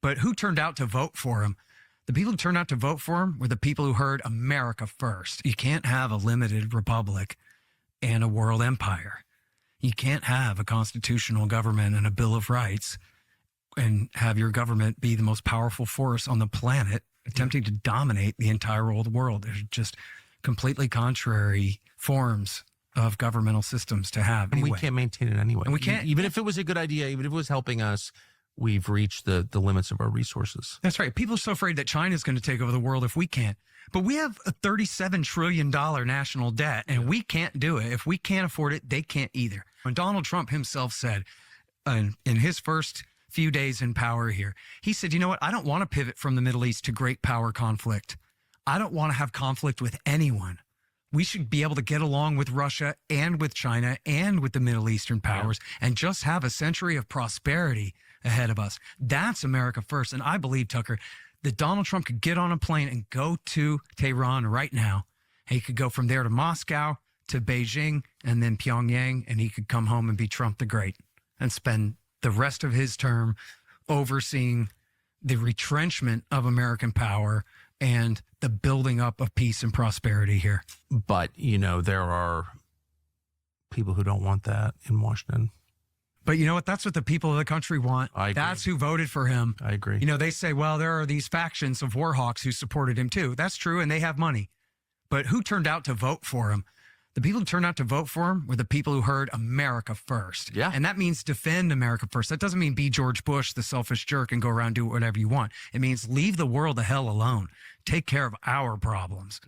But who turned out to vote for him? The people who turned out to vote for him were the people who heard America first. You can't have a limited republic and a world empire. You can't have a constitutional government and a Bill of Rights and have your government be the most powerful force on the planet attempting to dominate the entire old world. There's just completely contrary forms of governmental systems to have. And anyway. we can't maintain it anyway. And we can't. Even if it was a good idea, even if it was helping us, we've reached the limits of our resources. That's right. People are so afraid that China's going to take over the world if we can't. But we have a $37 trillion national debt, and we can't do it. If we can't afford it, they can't either. When Donald Trump himself said in his first few days in power here, he said, you know what? I don't want to pivot from the Middle East to great power conflict. I don't want to have conflict with anyone. We should be able to get along with Russia and with China and with the Middle Eastern powers and just have a century of prosperity ahead of us. That's America first. And I believe, Tucker, that Donald Trump could get on a plane and go to Tehran right now. He could go from there to Moscow, to Beijing, and then Pyongyang, and he could come home and be Trump the Great and spend the rest of his term overseeing the retrenchment of American power and the building up of peace and prosperity here. But, you know, there are people who don't want that in Washington. But you know what? That's what the people of the country want. I agree. That's who voted for him. I agree. You know, they say, well, there are these factions of warhawks who supported him too. That's true, and they have money. But who turned out to vote for him? The people who turned out to vote for him were the people who heard America first. Yeah. And that means defend America first. That doesn't mean be George Bush, the selfish jerk, and go around and do whatever you want. It means leave the world the hell alone. Take care of our problems.